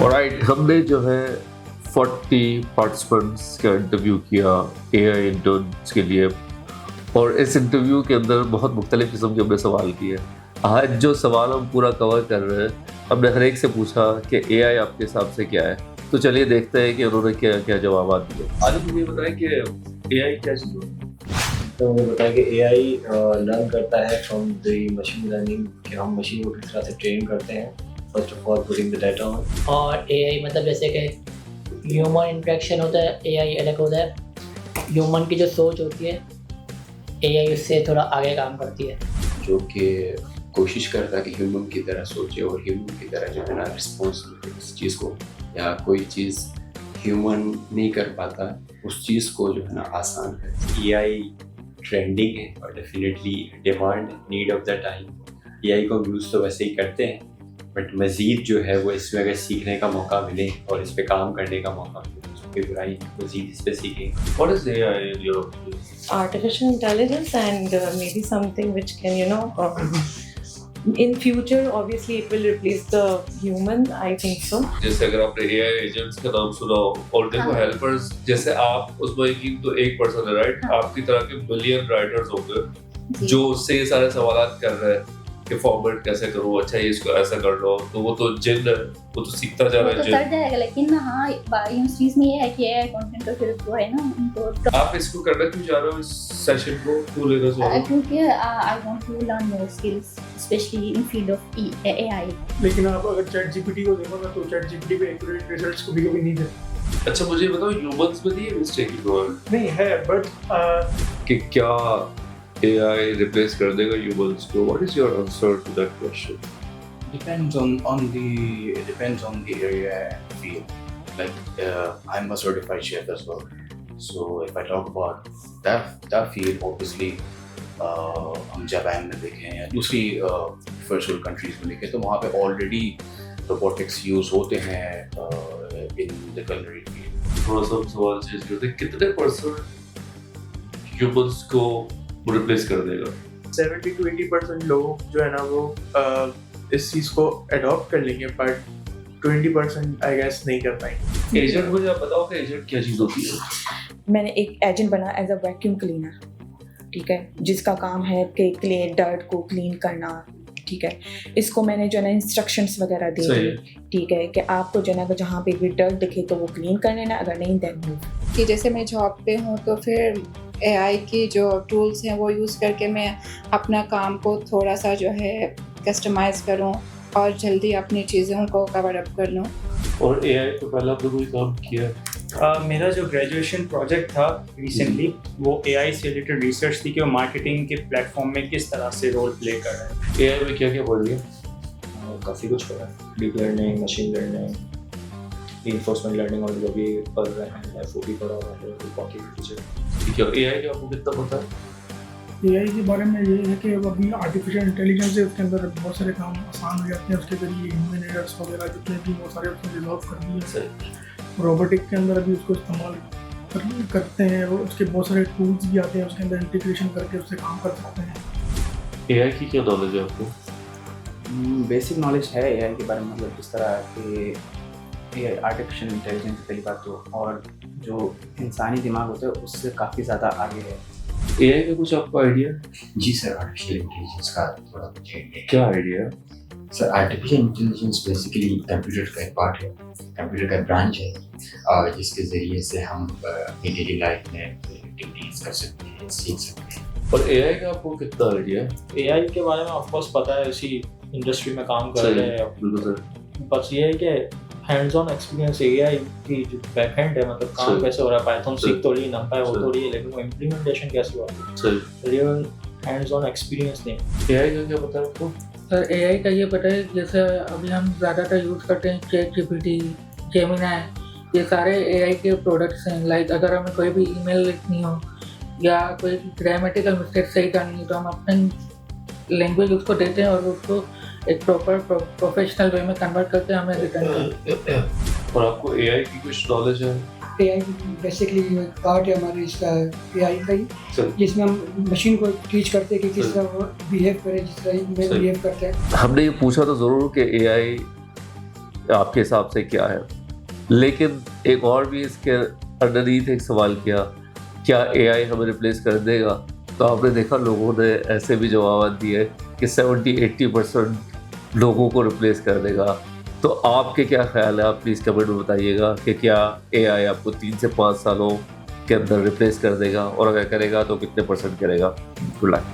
Alright, हमने जो है 40 पार्टिसिपेंट्स का इंटरव्यू किया एआई इंटर्न्स के लिए, और इस इंटरव्यू के अंदर बहुत मुख्तलिफ किस्म के हमने सवाल किए। आज जो सवाल हम पूरा कवर कर रहे हैं, हमने हर एक से पूछा कि एआई आपके हिसाब से क्या है। तो चलिए देखते हैं कि उन्होंने क्या क्या जवाब दिए। आज मुझे बताएं कि एआई क्या चीज़ है। तो मुझे बताया कि एआई लर्न करता है फ्रॉम द मशीन लर्निंग, कि हम मशीन को किस तरह से ट्रेन करते हैं। First of all putting the data on. और एआई मतलब जैसे कि ह्यूमन इंटरेक्शन होता है, एआई अलग होता है। ह्यूमन की जो सोच होती है, एआई उससे थोड़ा आगे काम करती है। जो कि कोशिश करता है कि ह्यूमन की तरह सोचे और ह्यूमन की तरह जो है ना रिस्पॉन्स इस चीज़ को, या कोई चीज़ ह्यूमन नहीं कर पाता उस चीज़ को जो है ना आसान है। एआई ट्रेंडिंग है और definitely demand need of the time. AI को यूज़ तो वैसे ही करते हैं, बट मज़ीद जो है वो इसमें अगर सीखने का मौका मिले और इस पे काम करने का मौका मिले तो कोई बुराई मज़ीद इस पे सीखेंगे। What is AI in your opinion? Artificial intelligence and maybe something which can, in future obviously it will replace the human, I think so. जैसे अगर आपने एआई एजेंट्स का नाम सुना हो, और देखो हेल्पर्स, जैसे आप उसमें यकीन तो एक पर्सन है, राइट? आपकी तरह के मिलियन राइटर्स होंगे जो उससे ये सारे सवाल कर रहे हैं कि फॉर्मेट कैसे करूँ, अच्छा ये इसको ऐसा कर लो। तो वो तो जिन है, वो तो सीखता जा रहा है, तो कर जाएगा। लेकिन हाँ, इस चीज में ये है कि एआई कंटेंट तो फिर वो है ना उनको। आप इसको करना क्यों चाह रहे हो, इस सेशन को क्यों लेना चाह रहे हो? क्योंकि I want to learn more skills specially in field of AI. लेकिन आप अगर चैट जीपीटी को देखो ना, तो चैट जीपीटी पे एक्यूरेट रिजल्ट्स को भी नहीं देता। अच्छा मुझे बताओ, ह्यूमंस में ये मिस्टेक नहीं है, बट कि क्या AI replace कर देगा humans को? What is your answer to that question? Depends on the area and field. Like I'm a certified chef as well. So if I talk about that field, obviously हम Japan में देखें या दूसरी first world countries में देखें, तो वहाँ पे already robotics use होते हैं in the culinary field. थोड़ा सा सवाल चेंज करते हैं, कितने % humans को रिप्लेस कर देगा? 70 to 80% लोग जो है ना वो इस चीज को अडॉप्ट कर लेंगे, बट 20% आई गेस नहीं कर पाएंगे। एजेंट, मुझे आप बताओ कि एजेंट क्या चीज होती है? मैंने एक एजेंट बना एज अ वैक्यूम क्लीनर, ठीक है, जिसका काम है कि क्ले डर्ट को क्लीन करना, ठीक है। इसको मैंने जो है ना इंस्ट्रक्शंस वगैरह दी, ठीक है, कि आपको जो है ना जहाँ पे भी डर्ट दिखे तो वो क्लीन कर लेना, अगर नहीं देन मूव। कि जैसे मैं जॉब पे हूँ तो फिर एआई की जो टूल्स हैं वो यूज़ करके मैं अपना काम को थोड़ा सा जो है कस्टमाइज़ करूँ और जल्दी अपनी चीज़ों को कवर अप कर लूँ। और एआई पे पहले आपने कोई काम किया? मेरा जो ग्रेजुएशन प्रोजेक्ट था रिसेंटली, वो एआई से रिलेटेड रिसर्च थी कि वो मार्केटिंग के प्लेटफॉर्म में किस तरह से रोल प्ले कर रहा है। एआई में क्या क्या पढ़ लिया? काफ़ी कुछ पढ़ा, deep learning, machine learning, reinforcement learning, और जो भी पढ़ रहे हैं एफओपी पढ़ा हुआ है, बाकी चीज़ें। ठीक है, एआई का आपको कितना पता है? एआई के बारे में ये है कि अभी आर्टिफिशियल इंटेलिजेंस है, उसके अंदर बहुत सारे काम आसान हो जाते हैं, उसके जरिए ह्यूमन एरर्स वगैरह जितने भी बहुत सारे उसमें रिजॉल्व कर दिए। रोबोटिक के अंदर अभी उसको इस्तेमाल करते हैं, और उसके बहुत सारे टूल्स भी आते हैं, उसके अंदर इंटीग्रेशन करके उससे काम कर सकते हैं। एआई की क्या नॉलेज है आपको? बेसिक नॉलेज है एआई के बारे में, मतलब जिस तरह कि ये आर्टिफिशियल इंटेलिजेंस पहली बात तो, और जो इंसानी दिमाग होता है उससे काफ़ी ज़्यादा आगे है। एआई का कुछ आपको आइडिया? जी सर, आर्टिफिशियल इंटेलिजेंस का थोड़ा मुझे क्या idea? Sir, artificial intelligence basically computer का एक पार्ट है, कंप्यूटर का ब्रांच है, और जिसके ज़रिए से हम अपनी डेली लाइफ में एक्टिविटीज कर सकते हैं, सीख सकते हैं। और एआई का आपको कितना आइडिया? एआई के बारे में ऑफ कोर्स पता है, इसी इंडस्ट्री में काम कर रहे हैं। बस ये है कि हैंड्स ऑन एक्सपीरियंस एआई की जो बैकएंड है, मतलब काम कैसे हो रहा है, पाइथन सीख तो रही, नंबर वो तो रही है, लेकिन वो इम्प्लीमेंटेशन कैसे हुआ है, रियल हैंड्स ऑन एक्सपीरियंस नहीं। एआई का क्या पता है आपको? सर एआई का ये पता है, जैसे अभी हम ज़्यादातर यूज़ करते हैं चैट जीपीटी, जेमिनी, ये सारे एआई के प्रोडक्ट्स हैं। लाइक अगर हमें कोई भी ईमेल लिखनी हो या कोई ग्रामेटिकल मिस्टेक सही करनी है, तो हम अपनी लैंग्वेज उसको देते हैं और उसको एक प्रॉपर प्रोफेशनल वे में कन्वर्ट करके हमें रिटर्न करते हैं। और आपको एआई की कुछ नॉलेज है? एआई बेसिकली पार्ट है हमारे इसका एआई का ही, जिसमें हम मशीन को टीच करते हैं कि किस तरह वो बिहेव करे, जिस तरह में बिहेव करते हैं। हमने ये पूछा तो ज़रूर कि एआई आपके हिसाब से क्या है। लेकिन एक और भी इसके अंडरनीथ एक सवाल किया, क्या एआई हमें रिप्लेस कर देगा? तो आपने देखा लोगों ने ऐसे भी जवाब दिए कि 70-80% लोगों को रिप्लेस कर देगा। तो आपके क्या ख्याल है, आप प्लीज़ कमेंट में बताइएगा कि क्या एआई आपको 3 से 5 सालों के अंदर रिप्लेस कर देगा, और अगर करेगा तो कितने % करेगा? Good luck.